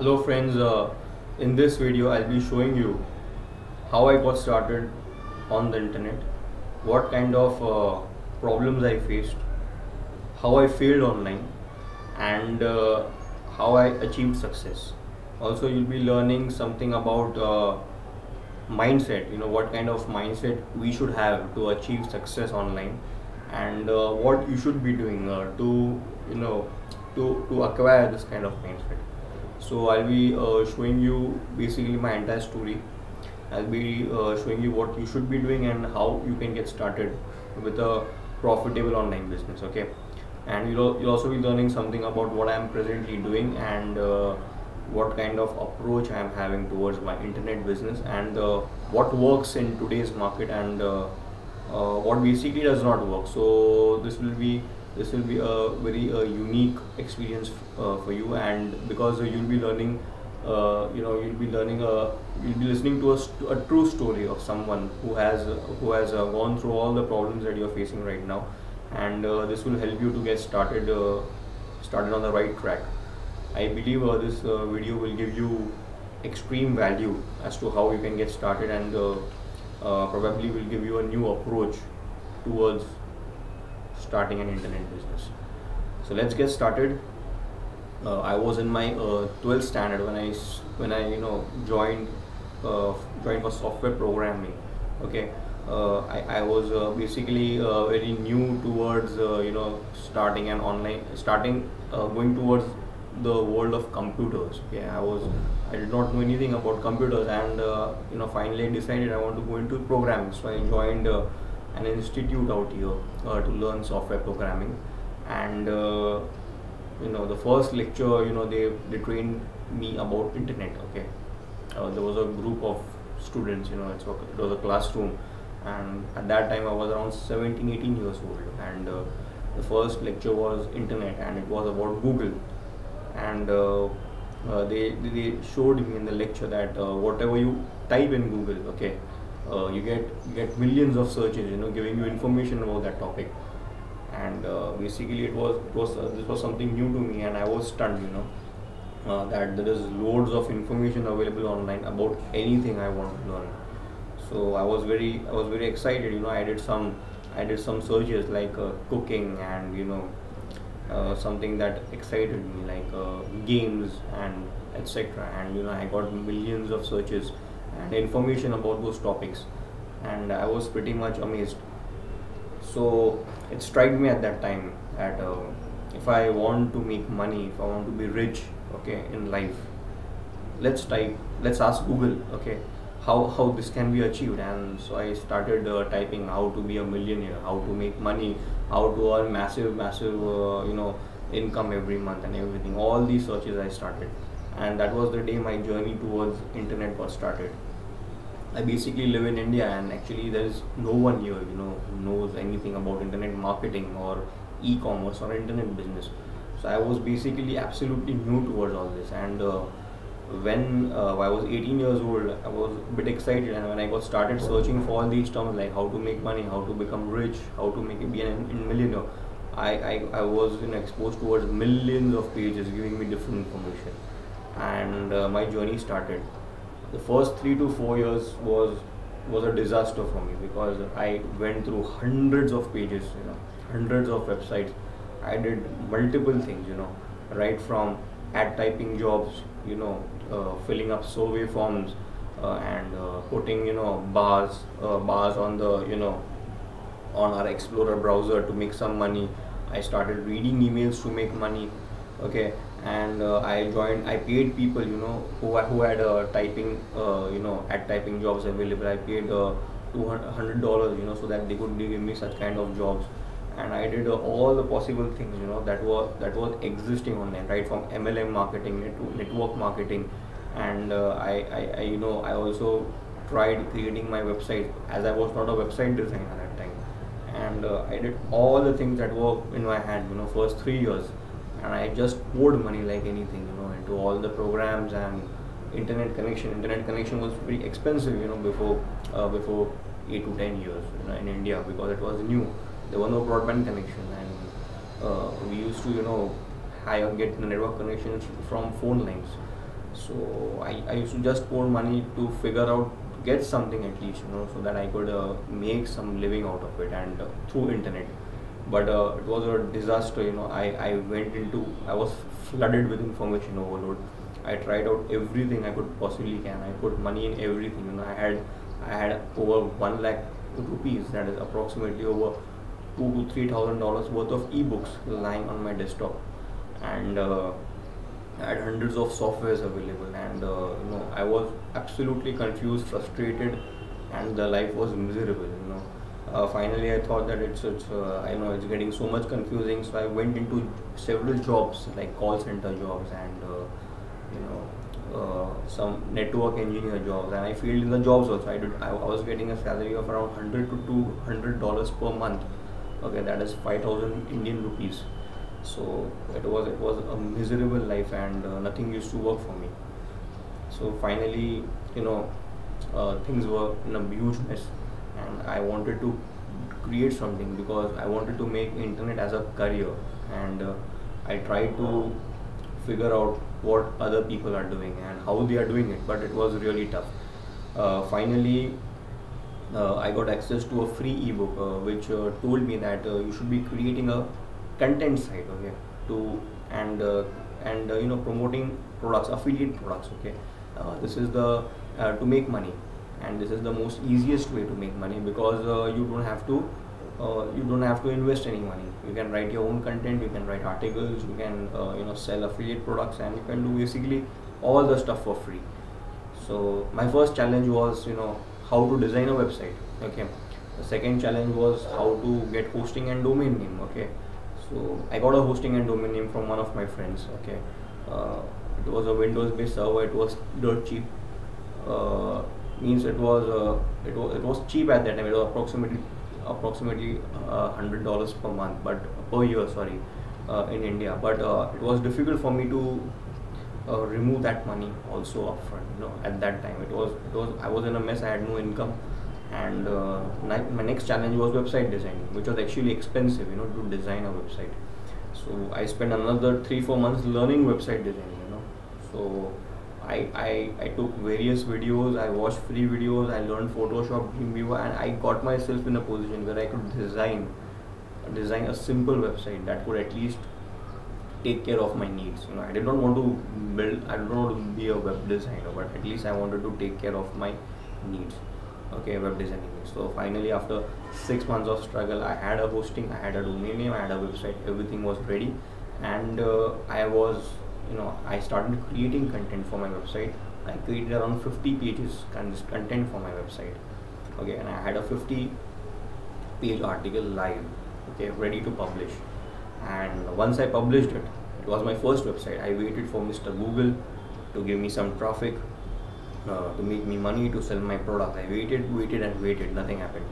Hello friends, in this video I'll be showing you how I got started on the internet, what kind of problems I faced, how I failed online, and how I achieved success. Also, you'll be learning something about mindset, what kind of mindset we should have to achieve success online, and what you should be doing you know, to acquire this kind of mindset. So I'll be showing you basically my entire story. I'll be showing you what you should be doing and how you can get started with a profitable online business. Okay, and you'll also be learning something about what I am presently doing and what kind of approach I am having towards my internet business and what works in today's market and what basically does not work. So this will be a very unique experience for you, and because you'll be learning you'll be listening to a true story of someone who has gone through all the problems that you're facing right now, and this will help you to get started on the right track. I believe this video will give you extreme value as to how you can get started, and probably will give you a new approach towards starting an internet business. So let's get started. I was in my 12th standard when I joined for software programming. Okay, I was basically very new towards starting going towards the world of computers. Okay, I did not know anything about computers, and finally I decided I want to go into programming. So I joined an institute out here to learn software programming, and the first lecture, they trained me about internet. Okay, there was a group of students, it was a classroom, and at that time I was around 17-18 years old, and the first lecture was internet, and it was about Google. And they showed me in the lecture that whatever you type in Google, okay, you get millions of searches, giving you information about that topic. And basically this was something new to me, and I was stunned, that there is loads of information available online about anything I want to learn. So I was very excited. I did some searches like cooking, and something that excited me like games and etc. And I got millions of searches and information about those topics, and I was pretty much amazed. So it struck me at that time that if I want to make money, if I want to be rich, okay, in life, let's ask Google, okay, how this can be achieved. And so I started typing how to be a millionaire, how to make money, how to earn massive income every month, and everything. All these searches I started, and that was the day my journey towards internet got started. I basically live in India, and actually there is no one here, who knows anything about internet marketing or e-commerce or internet business. So I was basically absolutely new towards all this, and when I was 18 years old, I was a bit excited, and when I got started searching for all these terms like how to make money, how to become rich, how to be an millionaire, I was exposed towards millions of pages giving me different information, and my journey started. The first 3 to 4 years was a disaster for me because I went through hundreds of pages, hundreds of websites. I did multiple things, right from ad typing jobs, filling up survey forms, and putting bars on the on our Explorer browser to make some money. I started reading emails to make money. Okay, and I paid people, who had typing at typing jobs available. I paid $200, so that they could give me such kind of jobs. And I did all the possible things, that was existing online, right from MLM marketing, network marketing. And I also tried creating my website, as I was not a website designer at that time. And I did all the things that were in my hand, first 3 years. And I just poured money like anything, into all the programs and internet connection. Internet connection was very expensive, before 8 to 10 years, in India, because it was new. There was no broadband connection, and we used to, get the network connections from phone lines. So I used to just pour money to figure out, get something at least, so that I could make some living out of it, and through internet. But it was a disaster. I was flooded with information overload. I tried out everything I could possibly can. I put money in everything. I had over 1 lakh rupees, that is approximately over $2,000 to $3,000 worth of ebooks lying on my desktop, and I had hundreds of softwares available, and I was absolutely confused, frustrated, and the life was miserable. Finally, I thought that it's I know it's getting so much confusing, so I went into several jobs like call center jobs, and some network engineer jobs, and I failed in the jobs also. I was getting a salary of around $100 to $200 per month. Okay, that is 5,000 Indian rupees. So it was a miserable life, and nothing used to work for me. So finally, things were in a huge mess, and I wanted to create something because I wanted to make internet as a career, and I tried to figure out what other people are doing and how they are doing it, but it was really tough. Finally, I got access to a free ebook which told me that you should be creating a content site, okay, to and promoting products, affiliate products, okay. This is the to make money, and this is the most easiest way to make money because you don't have to invest any money. You can write your own content, you can write articles, you can sell affiliate products, and you can do basically all the stuff for free. So my first challenge was how to design a website, okay. The second challenge was how to get hosting and domain name, okay. So I got a hosting and domain name from one of my friends, okay. It was a Windows based server. It was dirt cheap. Means it was cheap at that time. It was approximately $100 per month, but per year, sorry, in India. But it was difficult for me to remove that money also upfront. At that time, it was I was in a mess. I had no income, and my next challenge was website designing, which was actually expensive, to design a website. So I spent another 3-4 months learning website design. So I took various videos, I watched free videos, I learned Photoshop, Dreamweaver, and I got myself in a position where I could design a simple website that could at least take care of my needs. I did not want to I don't want to be a web designer, but at least I wanted to take care of my needs. Okay, web designing needs. So finally, after 6 months of struggle, I had a hosting, I had a domain name, I had a website, everything was ready, and I started creating content for my website. I created around 50 pages content for my website. Okay, and I had a 50-page article live, okay, ready to publish. And once I published it, it was my first website. I waited for Mr. Google to give me some traffic, to make me money to sell my product. I waited and waited, nothing happened.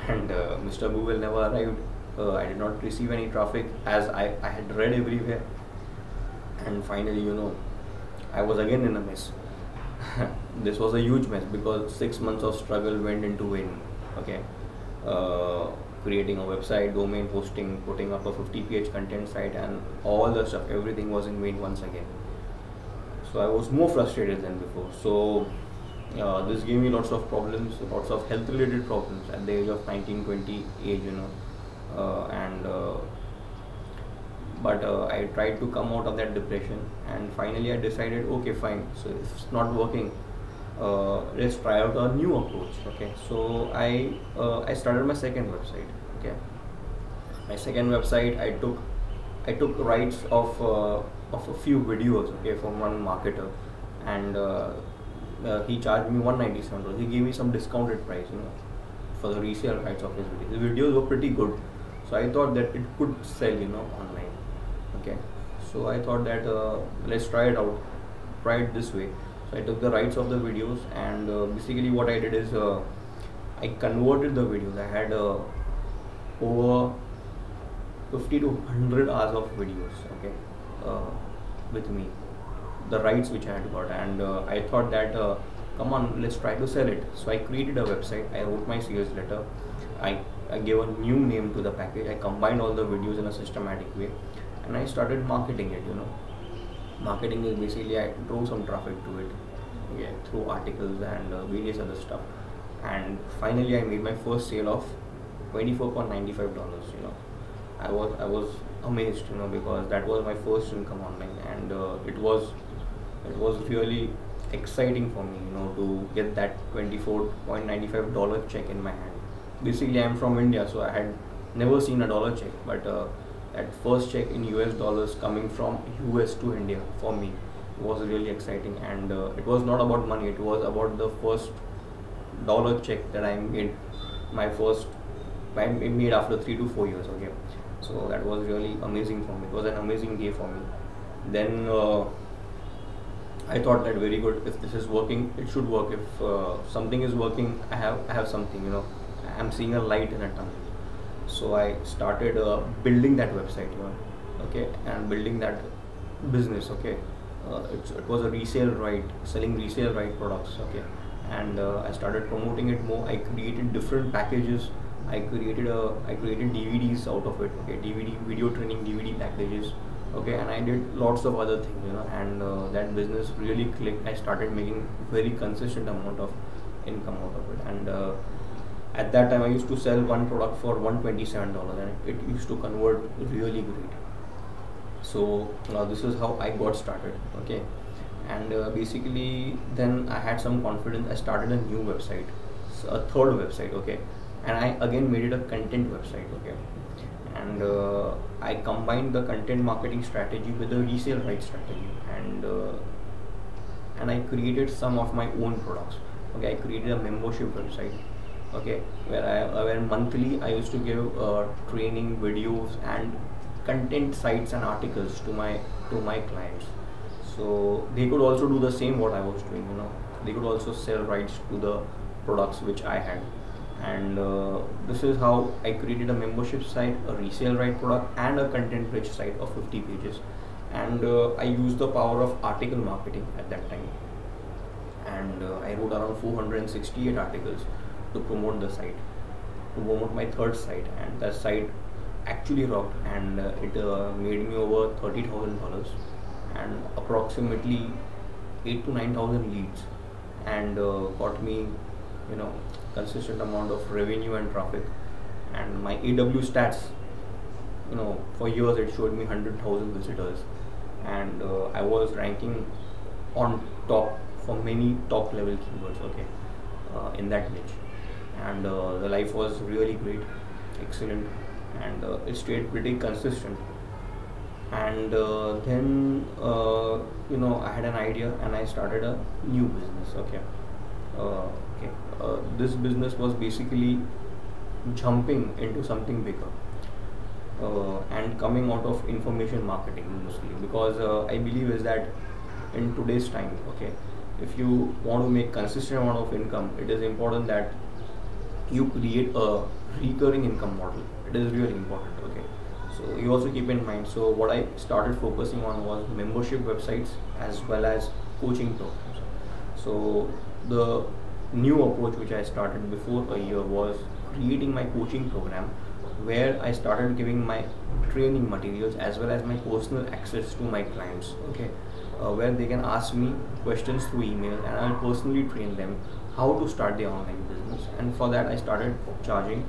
And Mr. Google never arrived. I did not receive any traffic as I had read everywhere. And finally, I was again in a mess. This was a huge mess because 6 months of struggle went into vain. Okay, creating a website, domain, hosting, putting up a 50-page content site, and all the stuff, everything was in vain once again. So I was more frustrated than before. So this gave me lots of problems, lots of health related problems at the age of 19-20 age, and but I tried to come out of that depression, and finally I decided, okay, fine, so if it's not working, let's try out a new approach. Okay, so I started my second website. Okay, my second website, I took rights of a few videos, okay, from one marketer, and he charged me $197. He gave me some discounted price, for the resale rights of his videos. The videos were pretty good, so I thought that it could sell, online. Okay, so I thought that let's try it out, try it this way. So I took the rights of the videos, and basically what I did is I converted the videos. I had over 50 to 100 hours of videos, okay, with me, the rights which I had got, and I thought that come on, let's try to sell it. So I created a website, I wrote my sales letter, I gave a new name to the package, I combined all the videos in a systematic way, and I started marketing it. Marketing is basically I drove some traffic to it, okay, through articles and various other stuff. And finally, I made my first sale of $24.95. I was amazed, because that was my first income online, and it was really exciting for me, to get that $24.95 check in my hand. Basically, I'm from India, so I had never seen a dollar check, but that first check in US dollars coming from US to India for me was really exciting, and it was not about money, it was about the first dollar check that I made, my first I made after 3 to 4 years. Okay, so that was really amazing for me. It was an amazing day for me. Then I thought that very good. If this is working, it should work. If something is working, I have something. I'm seeing a light in a tunnel. So I started building that website. Okay, and building that business. Okay, it was a resale right, selling resale right products. Okay, and I started promoting it more. I created different packages. I created DVDs out of it. Okay, DVD video training DVD packages. Okay, and I did lots of other things. And that business really clicked. I started making very consistent amount of income out of it, and at that time I used to sell one product for $127, and it used to convert really great. So this is how I got started. Okay, and basically then I had some confidence. I started a new website, a third website. Okay, and I again made it a content website. Okay, and I combined the content marketing strategy with the resale rights strategy, and I created some of my own products. Okay, I created a membership website. Okay, where monthly I used to give training videos and content sites and articles to my clients, so they could also do the same what I was doing. They could also sell rights to the products which I had, and this is how I created a membership site, a resale right product, and a content rich site of 50 pages. And I used the power of article marketing at that time, and I wrote around 468 articles to promote the site, to promote my third site, and that site actually rocked, and it made me over $30,000 and approximately 8 to 9 thousand leads, and got me consistent amount of revenue and traffic. And my AW stats, for years it showed me 100,000 visitors, and I was ranking on top for many top level keywords. Okay, in that niche, and the life was really great, excellent, and it stayed pretty consistent. And then I had an idea, and I started a new business. Okay, this business was basically jumping into something bigger, and coming out of information marketing mostly, because I believe is that in today's time, okay, if you want to make consistent amount of income, it is important that you create a recurring income model. It is really important. Okay, so you also keep in mind. So what I started focusing on was membership websites as well as coaching programs. So the new approach which I started before a year was creating my coaching program, where I started giving my training materials as well as my personal access to my clients. Okay, where they can ask me questions through email, and I'll personally train them how to start their online business. And for that I started charging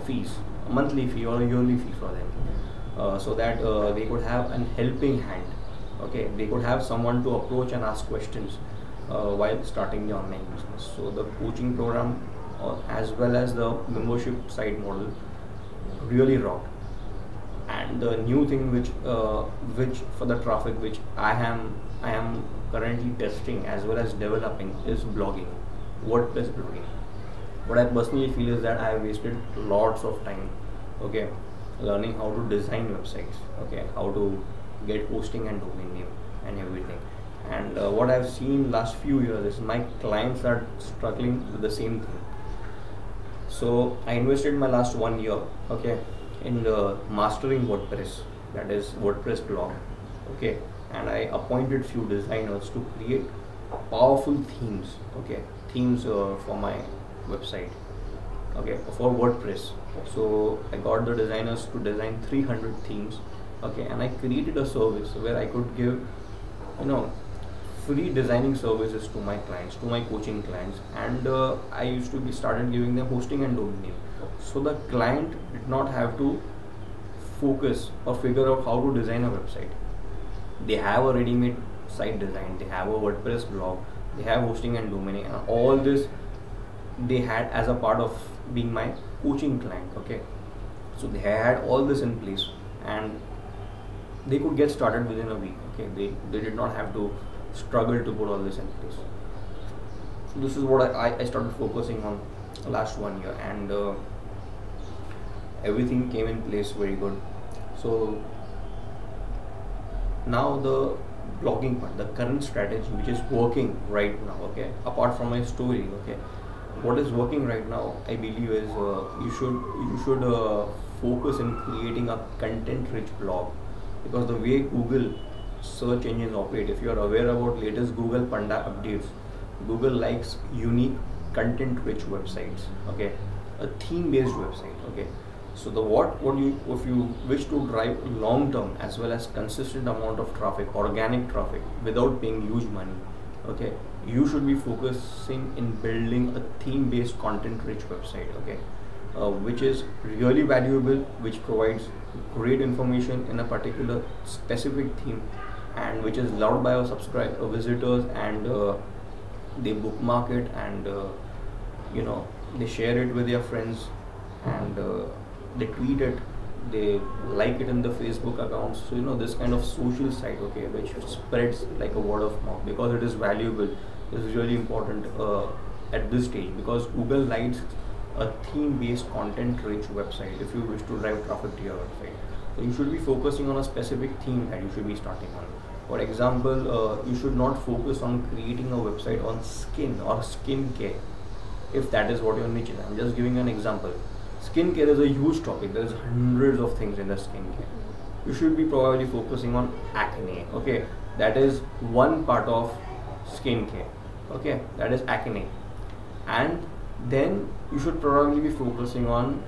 fees, a monthly fee or a yearly fee for them, so that they could have an helping hand. Okay, they could have someone to approach and ask questions while starting the online business. So the coaching program, as well as the membership site model, really rocked. And the new thing which for the traffic which I am currently testing as well as developing is blogging, WordPress blogging. What I personally feel is that I have wasted lots of time, okay, learning how to design websites, okay, how to get hosting and domain name and everything. And what I've seen last few years is my clients are struggling with the same thing. So I invested my last 1 year, okay, in mastering WordPress, that is WordPress blog. Okay, and I appointed few designers to create powerful themes. Okay, themes for my website, okay, for WordPress. So I got the designers to design 300 themes. Okay, and I created a service where I could give you know, free designing services to my clients, to my coaching clients, and I used to be started giving them hosting and domain name. So the client did not have to focus or figure out how to design a website. They have a ready-made site design, they have a WordPress blog, they have hosting and domain name, and all this they had as a part of being my coaching client. Okay, so they had all this in place, and they could get started within a week. Okay, they did not have to struggle to put all this in place. So this is what I started focusing on last 1 year, and everything came in place very good. So now the blogging part, the current strategy which is working right now, okay, apart from my story, okay, what is working right now, I believe, is you should focus in creating a content rich blog, because the way Google search engines operate, if you are aware about latest Google Panda updates, Google likes unique content rich websites, okay, a theme based website. Okay, so the what you, if you wish to drive long term as well as consistent amount of traffic, organic traffic, without paying huge money, okay, you should be focusing in building a theme based content rich website. Okay, which is really valuable, which provides great information in a particular specific theme, and which is loved by our visitors, and they bookmark it, and you know, they share it with their friends, and they tweet it, they like it in the Facebook accounts. So you know, this kind of social site, okay, which spreads like a word of mouth, because it is valuable, is really important at this stage, because Google likes a theme based content rich website if you wish to drive traffic to your website. So you should be focusing on a specific theme that you should be starting on. For example, you should not focus on creating a website on skin or skincare, if that is what your niche is. I'm just giving an example. Skincare is a huge topic. There's hundreds of things in the skincare. You should be probably focusing on acne. Okay, that is one part of skincare. Okay, that is acne, and then you should probably be focusing on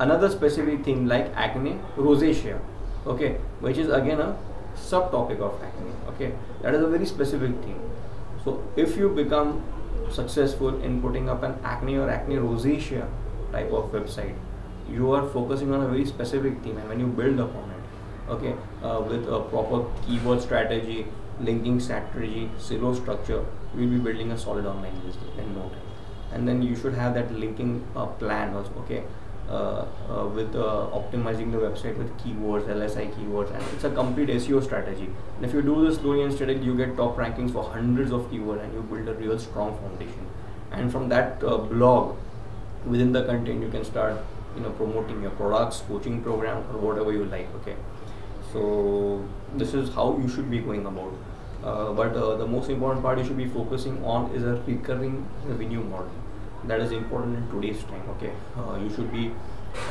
another specific thing like acne rosacea. Okay, which is again a subtopic of acne. Okay, that is a very specific thing. So if you become successful in putting up an acne or acne rosacea type of website, you are focusing on a very specific theme, and when you build upon it, okay, with a proper keyword strategy, linking strategy, silo structure, you will be building a solid online business in no time. And then you should have that linking plan also. Okay, with optimizing the website with keywords, LSI keywords, and it's a complete SEO strategy. And if you do this slowly and steadily, you get top rankings for hundreds of keywords, and you build a real strong foundation. And from that blog, within the content, you can start, you know, promoting your products, coaching programs, or whatever you like. Okay, so this is how you should be going about. But the most important part you should be focusing on is a recurring revenue model. That is important in today's time. Okay, you should be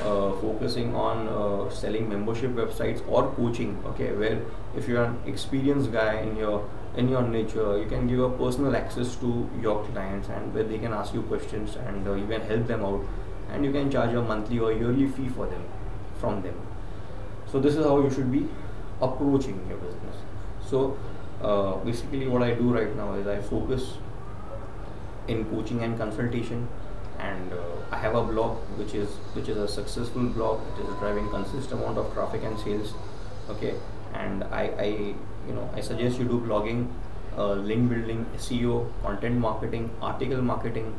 focusing on selling membership websites or coaching. Okay, where if you are an experienced guy in your niche, you can give a personal access to your clients, and where they can ask you questions, and you can help them out, and you can charge a monthly or yearly fee for them from them. So this is how you should be approaching your business. So basically what I do right now is I focus in coaching and consultation, and I have a blog which is a successful blog, which is driving consistent amount of traffic and sales. Okay, and I suggest you do blogging, link building, SEO, content marketing, article marketing.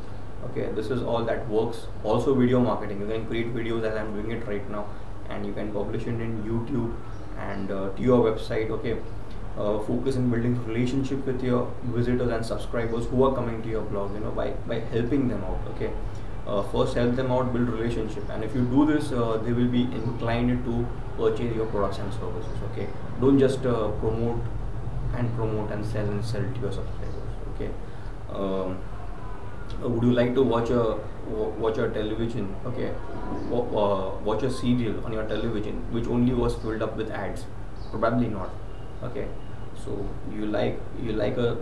Okay, this is all that works. Also video marketing, you can create videos as I'm doing it right now, and you can publish it in YouTube and to your website. Okay, focus in building relationship with your visitors and subscribers who are coming to your blog, you know, by helping them out. Okay, first help them out, build relationship, and if you do this, they will be inclined to purchase your products and services. Okay, don't just promote and sell to your subscribers. Okay, would you like to watch a television? Okay, watch a serial on your television which only was filled up with ads? Probably not. Okay, so you like a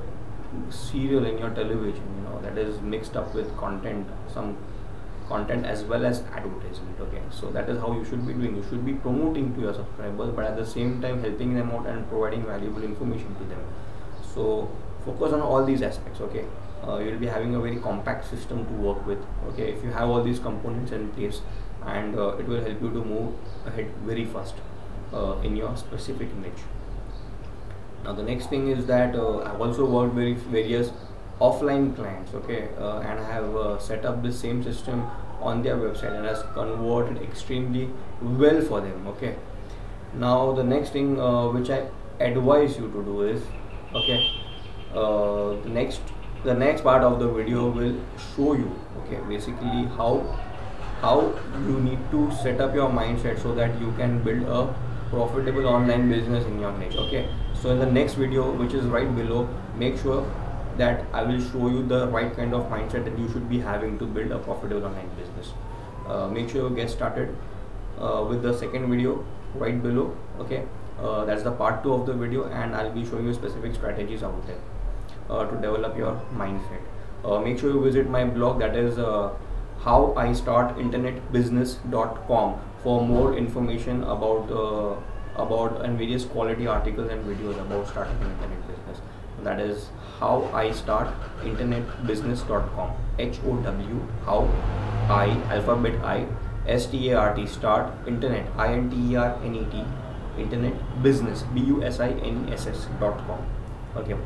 serial in your television, you know, that is mixed up with content, some content as well as advertisement. Okay, so that is how you should be doing. You should be promoting to your subscribers, but at the same time helping them out and providing valuable information to them. So focus on all these aspects. Okay, you'll be having a very compact system to work with. Okay, if you have all these components in place, and it will help you to move ahead very fast in your specific niche. Now the next thing is that I've also worked with various offline clients. Okay, and I have set up the same system on their website, and has converted extremely well for them. Okay, now the next thing which I advise you to do is, okay, the next part of the video will show you, okay, basically how you need to set up your mindset so that you can build a profitable online business in your niche. Okay, so in the next video, which is right below, make sure that I will show you the right kind of mindset that you should be having to build a profitable online business. Make sure you get started with the second video right below. Okay, that's the part 2 of the video, and I'll be showing you specific strategies out there to develop your mindset. Make sure you visit my blog, that is howistartinternetbusiness.com, for more information about and various quality articles and videos about starting an internet business. That is howistartinternetbusiness.com. how I alphabet I start start internet internet internet business business.com. Okay,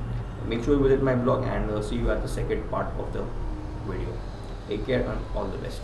make sure you visit my blog, and see you at the second part of the video. Take care and all the best.